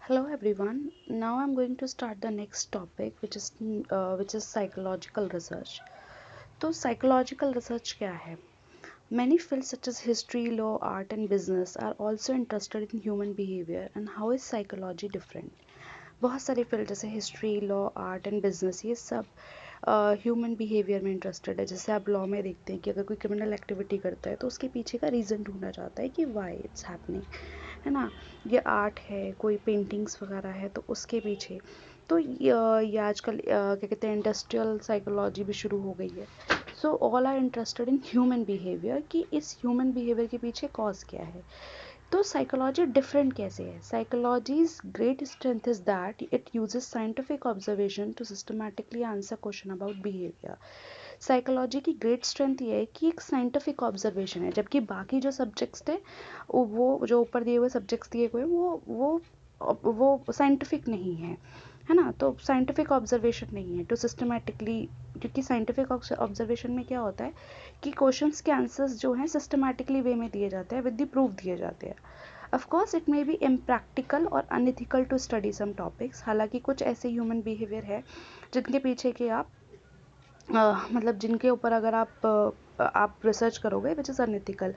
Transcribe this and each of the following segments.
Hello everyone. Now I'm going to start the next topic, which is psychological research. तो psychological research क्या है? Many fields such as history, law, art, and business are also interested in human behavior and how is psychology different. बहुत सारे field जैसे history, law, art and business ये सब human behaviour में interested है। जैसे आप लॉ में देखते हैं कि अगर कोई क्रिमिनल एक्टिविटी करता है तो उसके पीछे का रीज़न ढूंढना चाहता है कि वाई इट्स हैपनिंग, है ना। ये आर्ट है, कोई पेंटिंग्स वगैरह है तो उसके पीछे तो ये आजकल क्या कहते हैं इंडस्ट्रियल साइकोलॉजी भी शुरू हो गई है। So all are interested in human behaviour कि इस ह्यूमन बिहेवियर के पीछे कॉज क्या है। तो साइकोलॉजी डिफरेंट कैसे है? Psychology's great strength is that it uses scientific observation to systematically answer question about behaviour. Psychology की ग्रेट स्ट्रेंथ ये है कि एक साइंटिफिक ऑब्जर्वेशन है, जबकि बाकी जो सब्जेक्ट्स थे वो जो ऊपर दिए हुए सब्जेक्ट्स दिए हुए वो साइंटिफिक नहीं है ना। तो साइंटिफिक ऑब्जर्वेशन नहीं है टू सिस्टमैटिकली, क्योंकि साइंटिफिक ऑब्जर्वेशन में क्या होता है कि क्वेश्चंस के आंसर्स जो हैं सिस्टमैटिकली वे में दिए जाते हैं, विद द प्रूफ दिए जाते हैं। Of course it may be impractical और unethical to study some topics. हालांकि कुछ ऐसे ह्यूमन बिहेवियर है जिनके पीछे के आप मतलब जिनके ऊपर अगर आप रिसर्च करोगे विच इज़ अनएथिकल।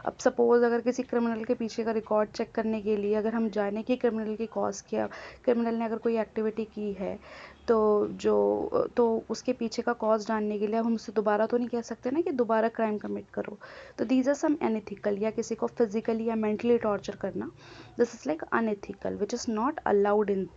अब सपोज़ अगर किसी क्रिमिनल के पीछे का रिकॉर्ड चेक करने के लिए अगर हम जाने कि क्रिमिनल की कॉज क्या, क्रिमिनल ने अगर कोई एक्टिविटी की है तो उसके पीछे का कॉज जानने के लिए हम उससे दोबारा तो नहीं कह सकते ना कि दोबारा क्राइम कमिट करो। तो दीज आर सम अनएथिकल, या किसी को फिजिकली या मेंटली टॉर्चर करना, this is like unethical which is not allowed in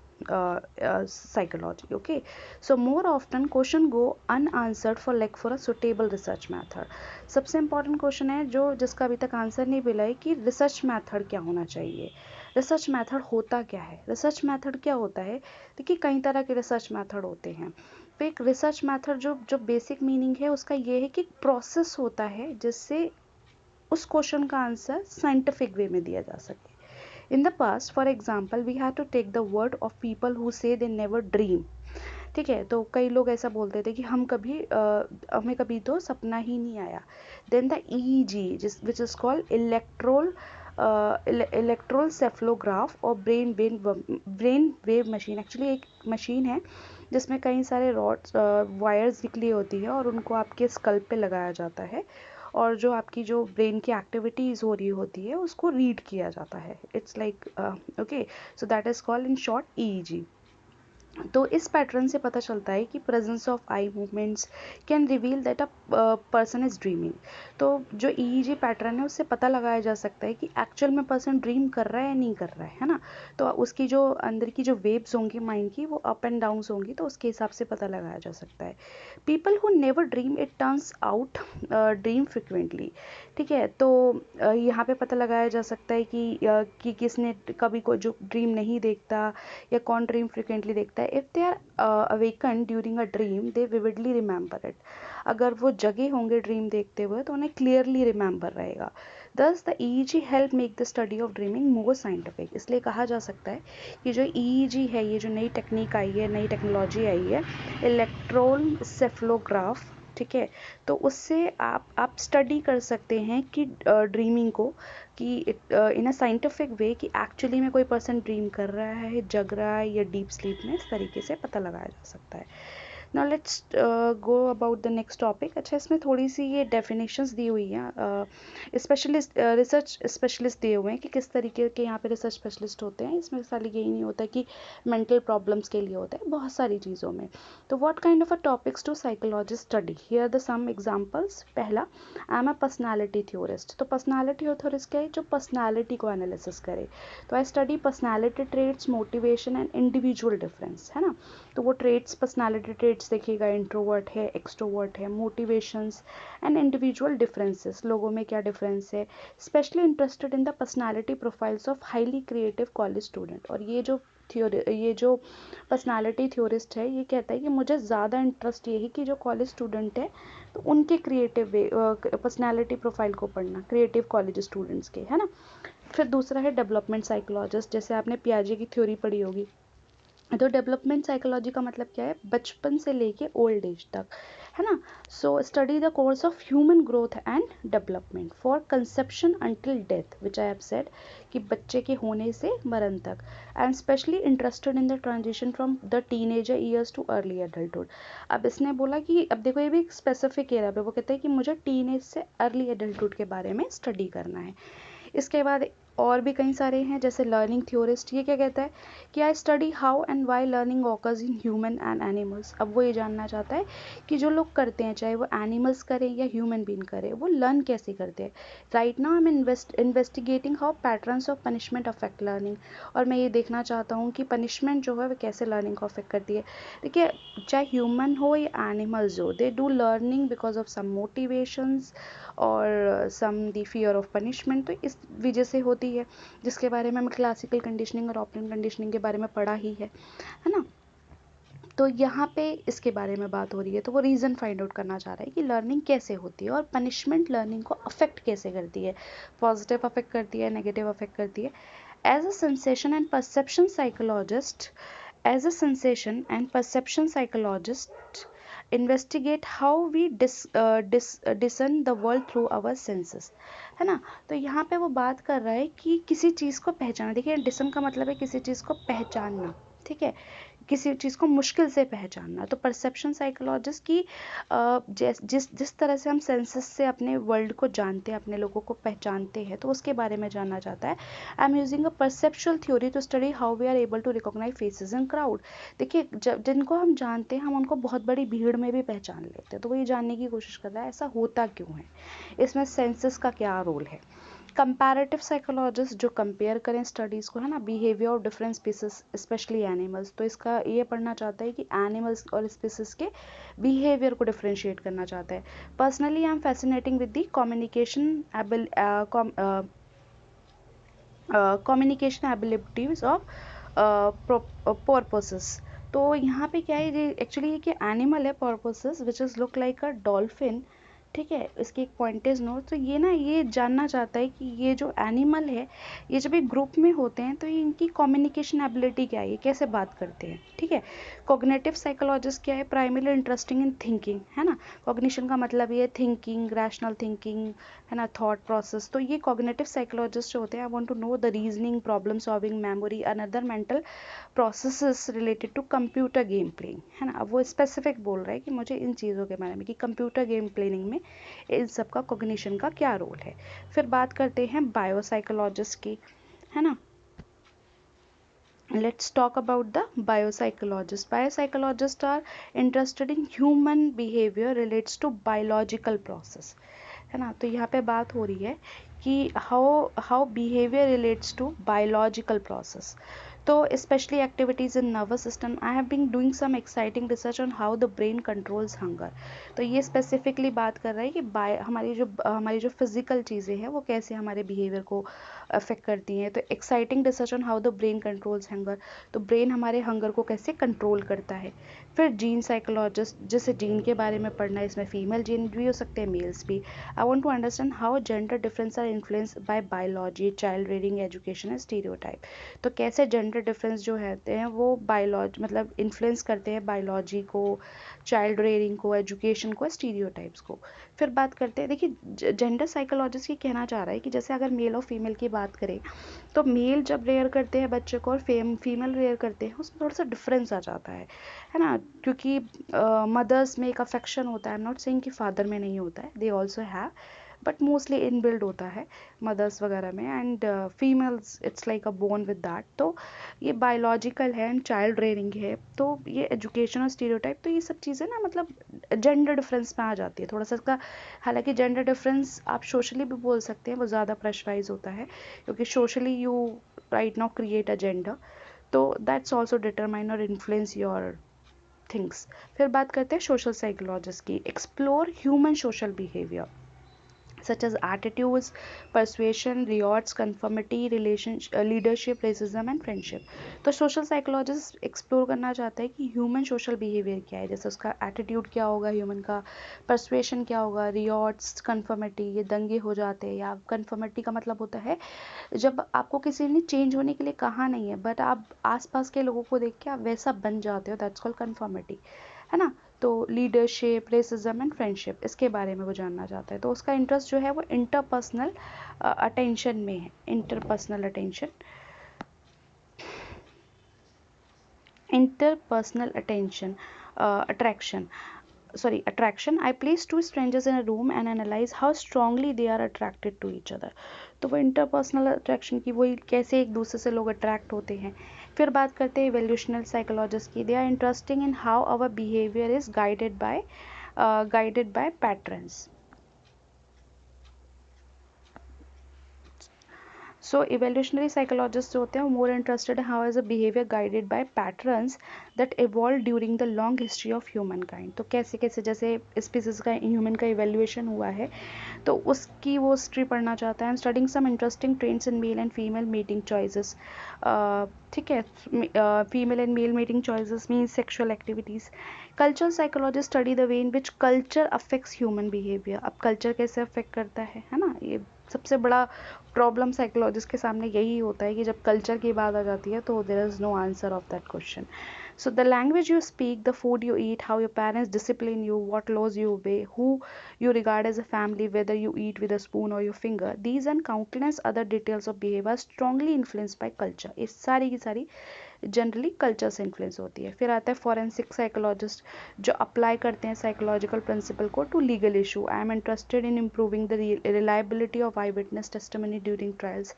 psychology. Okay, so more often question go unanswered for a suitable research method. सबसे important question है जो जिसका अभी तक आंसर नहीं मिला है कि रिसर्च मेथड क्या होना चाहिए। रिसर्च मेथड होता क्या है? रिसर्च मेथड क्या होता है? देखिए कई तरह के रिसर्च मेथड होते हैं। तो एक रिसर्च मेथड जो जो बेसिक मीनिंग है उसका ये है कि प्रोसेस होता है जिससे उस क्वेश्चन का आंसर साइंटिफिक वे में दिया जा सके। In the past, for example, we had to take the word of people who say they never dream. ठीक है, तो कई लोग ऐसा बोलते थे कि हमें कभी तो सपना ही नहीं आया। Then the EEG which is called electroencephalograph और ब्रेन वेव मशीन। एक्चुअली एक मशीन है जिसमें कई सारे रॉड्स वायर्स निकली होती है और उनको आपके स्कल्प पे लगाया जाता है और जो आपकी जो ब्रेन की एक्टिविटीज़ हो रही होती है उसको रीड किया जाता है। It's like okay, so that is called in short EEG। तो इस पैटर्न से पता चलता है कि presence of eye movements can reveal that a person is dreaming. तो जो EEG पैटर्न है उससे पता लगाया जा सकता है कि एक्चुअल में पर्सन ड्रीम कर रहा है या नहीं कर रहा है ना। तो उसकी जो अंदर की जो वेव्स होंगी माइंड की वो अप एंड डाउन होंगी, तो उसके हिसाब से पता लगाया जा सकता है। People who never dream it turns out dream frequently. ठीक है, तो यहाँ पे पता लगाया जा सकता है कि किसने कभी को जो ड्रीम नहीं देखता या कौन ड्रीम फ्रिक्वेंटली देखता है। If they are awaken during a dream they vividly remember it. अगर वो जगे होंगे ड्रीम देखते हुए तो उन्हें क्लियरली रिमेंबर रहेगा। दस the EEG help make the study of dreaming more scientific. इसलिए कहा जा सकता है कि जो EEG है, ये जो नई टेक्निक आई है, नई टेक्नोलॉजी आई है, इलेक्ट्रोसेफलोग्राफ, ठीक है, तो उससे आप स्टडी कर सकते हैं कि ड्रीमिंग को कि इन अ साइंटिफिक वे कि एक्चुअली में कोई पर्सन ड्रीम कर रहा है, जग रहा है या डीप स्लीप में, इस तरीके से पता लगाया जा सकता है। Now let's go about the next topic. अच्छा, इसमें थोड़ी सी ये डेफिनेशंस दी हुई हैं। स्पेशलिस्ट रिसर्च स्पेशलिस्ट दिए हुए हैं कि किस तरीके के यहाँ पे रिसर्च स्पेशलिस्ट होते हैं। इसमें खाली यही नहीं होता कि मेंटल प्रॉब्लम्स के लिए होता है, बहुत सारी चीज़ों में। तो what kind of a topics to psychologist study, here the some examples. पहला, I am a personality theorist. तो पर्सनालिटी थ्योरिस्ट क्या है? जो पर्सनालिटी को एनालिसिस करे। तो I study personality traits, motivation and individual difference, है ना। तो वो ट्रेट्स, पर्सनालिटी ट्रेट्स देखिएगा, इंट्रोवर्ट है, एक्सट्रोवर्ट है, मोटिवेशंस एंड इंडिविजुअल डिफरेंसेस, लोगों में क्या डिफरेंस है। Specially interested in the personality profiles of highly creative college student. और ये जो पर्सनालिटी थ्योरिस्ट है ये कहता है कि मुझे ज़्यादा इंटरेस्ट ये है कि जो कॉलेज स्टूडेंट है तो उनके क्रिएटिव वे पर्सनालिटी प्रोफाइल को पढ़ना, क्रिएटिव कॉलेज स्टूडेंट्स के, है ना। फिर दूसरा है डेवलपमेंट साइकोलॉजिस्ट। जैसे आपने पियाजे की थ्योरी पढ़ी होगी। तो डेवलपमेंट साइकोलॉजी का मतलब क्या है? बचपन से लेके ओल्ड एज तक है ना। So study the course of human growth and development for conception until death, which I have said कि बच्चे के होने से मरण तक। I am specially interested in the transition from the teenager years too early adulthood. अब इसने बोला कि अब देखो ये भी एक स्पेसिफिक एरिया पे वो कहते हैं कि मुझे टीनेज से अर्ली एडल्टहुड के बारे में स्टडी करना है। इसके बाद और भी कई सारे हैं, जैसे लर्निंग थ्योरिस्ट, ये क्या कहता है कि I study how and why learning occurs in human and animals. अब वो ये जानना चाहता है कि जो लोग करते हैं, चाहे वो एनिमल्स करें या ह्यूमन बीइंग करें, वो लर्न कैसे करते हैं। Right now I am investigating how patterns of punishment affect learning. और मैं ये देखना चाहता हूँ कि पनिशमेंट जो है वो कैसे लर्निंग को अफेक्ट करती है। देखिए, चाहे ह्यूमन हो या एनिमल्स हो, they do learning because of some motivations और some the fear of punishment. तो इस वजह से होती है, जिसके बारे में हमें क्लासिकल कंडीशनिंग और ऑपरेंट कंडीशनिंग के बारे में पढ़ा ही है ना। तो यहाँ पे इसके बारे में बात हो रही है, तो वो रीज़न फाइंड आउट करना चाह रहा है कि लर्निंग कैसे होती है और पनिशमेंट लर्निंग को अफेक्ट कैसे करती है, पॉजिटिव अफेक्ट करती है, नेगेटिव अफेक्ट करती है। As a sensation and perception psychologist as a sensation and perception psychologist investigate how we discern the world through our senses, है ना। तो यहाँ पे वो बात कर रहा है कि किसी चीज़ को पहचाना। देखिए, डिसन का मतलब है किसी चीज़ को पहचानना, ठीक है, किसी चीज़ को मुश्किल से पहचानना। तो परसेप्शन साइकोलॉजिस्ट की जिस तरह से हम सेंसेस से अपने वर्ल्ड को जानते हैं, अपने लोगों को पहचानते हैं, तो उसके बारे में जानना चाहता है। I am using a perceptual theory to study how we are able to recognise faces in crowd. देखिए, जब जिनको हम जानते हैं, हम उनको बहुत बड़ी भीड़ में भी पहचान लेते हैं। तो वो ये जानने की कोशिश कर रहा है ऐसा होता क्यों है, इसमें सेंसेस का क्या रोल है। कंपैरेटिव साइकोलॉजिस्ट जो कंपेयर करें स्टडीज़ को, है ना, behaviour of different species specially animals, तो इसका ये पढ़ना चाहता है कि एनिमल्स और स्पीसीज के बिहेवियर को डिफरेंशिएट करना चाहता है। Personally I am fascinating with the communication abilities of purposes. तो यहाँ पे क्या है, एक्चुअली ये कि एनिमल है purposes which is look like a dolphin, ठीक है, इसकी एक पॉइंटेज नोट। तो ये ना ये जानना चाहता है कि ये जो एनिमल है, ये जब एक ग्रुप में होते हैं तो ये इनकी कम्युनिकेशन एबिलिटी क्या है, ये कैसे बात करते हैं, ठीक है। कॉग्निटिव साइकोलॉजिस्ट क्या है, प्राइमरली इंटरेस्टिंग इन थिंकिंग, है ना। कॉग्निशन का मतलब ये थिंकिंग, रैशनल थिंकिंग, है ना, थॉट प्रोसेस। तो ये कॉग्निटिव साइकोलॉजिस्ट जो होते हैं, I want to know the reasoning, problem solving, memory and other mental processes related to computer game playing, है ना। अब वो स्पेसिफिक बोल रहा है कि मुझे इन चीज़ों के बारे में कि कंप्यूटर गेम प्लेइंग में इन सब का कॉग्निशन का क्या रोल है। फिर बात करते हैं बायोसाइकोलॉजिस्ट की, है ना। Let's talk about the biopsychologist. Biopsychologists are interested in human behavior relates to biological process, है ना। तो यहाँ पे बात हो रही है कि how behavior relates to biological process. तो specially activities in nervous system, I have been doing some exciting research on how the brain controls hunger. तो ये स्पेसिफिकली बात कर रहा है कि हमारी जो फिजिकल चीज़ें हैं वो कैसे हमारे बिहेवियर को अफेक्ट करती हैं। तो exciting research on how the brain controls hunger, तो ब्रेन हमारे हंगर को कैसे कंट्रोल करता है। फिर जीन साइकोलॉजिस्ट, जैसे जीन के बारे में पढ़ना है, इसमें फीमेल जीन भी हो सकते हैं, मेल्स भी। I want to understand how gender difference are influence by biology, child rearing, education and stereotype. तो कैसे जेंडर डिफरेंस जो होते हैं वो बायोलॉजी मतलब इन्फ्लुएंस करते हैं बायोलॉजी को, चाइल्ड रेयरिंग को, एजुकेशन को, स्टीरियोटाइप्स को। फिर बात करते हैं, देखिए जेंडर साइकोलॉजिस्ट ये कहना चाह रहा है कि जैसे अगर मेल और फीमेल की बात करें, तो मेल जब रेयर करते हैं बच्चे को और फीमेल रेयर करते हैं, उसमें थोड़ा सा डिफरेंस आ जाता है ना। क्योंकि मदर्स में एक अफेक्शन होता है, आई एम नॉट सेइंग कि फादर में नहीं होता है, they also have, but mostly inbuilt होता है मदर्स वगैरह में, and females it's like a born with that. तो ये बायोलॉजिकल है एंड चाइल्ड रेयरिंग है, तो ये एजुकेशन और स्टीरियोटाइप, तो ये सब चीज़ें ना मतलब जेंडर डिफरेंस में आ जाती है थोड़ा सा इसका। हालांकि जेंडर डिफरेंस आप सोशली भी बोल सकते हैं, वो ज़्यादा प्रेशराइज होता है क्योंकि socially you right now create a gender, तो दैट्स ऑल्सो डिटरमाइन और इन्फ्लुएंस योर थिंग्स। फिर बात करते हैं सोशल साइकोलॉजिस्ट की, explore human social behaviour such as attitudes, persuasion, rewards, conformity, leadership, racism and friendship। तो सोशल साइकोलॉजिस्ट एक्सप्लोर करना चाहता है कि ह्यूमन सोशल बिहेवियर क्या है, जैसे उसका एटीट्यूड क्या होगा ह्यूमन का, परसुएशन क्या होगा, रिवॉर्ड्स, कन्फर्मिटी, ये दंगे हो जाते हैं, या कन्फर्मिटी का मतलब होता है जब आपको किसी ने चेंज होने के लिए कहा नहीं है बट आप आसपास के लोगों को देख के आप वैसा बन जाते हो, दैट्स कॉल्ड कन्फर्मिटी, है ना। तो लीडरशिप, रेसिज्म एंड फ्रेंडशिप, इसके बारे में वो जानना चाहता है। तो उसका इंटरेस्ट जो है वो इंटरपर्सनल अटेंशन में है, interpersonal attention, interpersonal attraction. I place two strangers in a room and analyze how strongly they are attracted to each other. तो वो interpersonal attraction की, वही कैसे एक दूसरे से लोग अट्रैक्ट होते हैं। फिर बात करते हैं इवोल्यूशनल साइकोलॉजिस्ट की। They are interesting in how our behaviour is guided by patterns. So evolutionary psychologist जो होते हैं वो मोर इंटरेस्टेड है how as a behaviour guided by patterns that evolve during the long history of human kind. तो कैसे कैसे जैसे species का, ह्यूमन का इवेल्युएशन हुआ है तो उसकी वो हिस्ट्री पढ़ना चाहता है। Studying some interesting trends in male and female mating choices. ठीक है, female and male mating choices means sexual activities. Cultural psychology study the way in which culture affects human behaviour. अब कल्चर कैसे affect करता है ना, ये सबसे बड़ा प्रॉब्लम साइकोलॉजिस्ट के सामने यही होता है कि जब कल्चर की बात आ जाती है तो there is no answer of that question. So the language you speak, the food you eat, how your parents discipline you, what laws you obey, who you regard as a family, whether you eat with a spoon or your finger, these and countless other details of behavior are strongly influenced by culture. ये सारी की सारी generally culture से influence होती है। फिर आता है फॉरेंसिक साइकोलॉजिस्ट जो अप्लाई करते हैं साइकोलॉजिकल प्रिंसिपल को to legal issue. I am interested in improving the reliability of eye witness testimony during trials,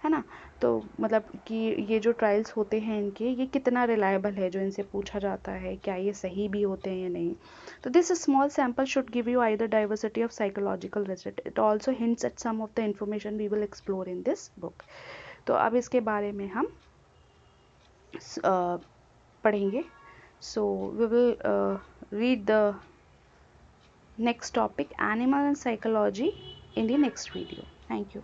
है ना। तो मतलब कि ये जो ट्रायल्स होते हैं इनके, ये कितना रिलायबल है, जो इनसे पूछा जाता है क्या ये सही भी होते हैं या नहीं। तो this small sample should give you either diversity of psychological result, it also hints at some of the information we will explore in this book. तो अब इसके बारे में हम पढ़ेंगे। So we will read the next topic animal and psychology in the next video. Thank you.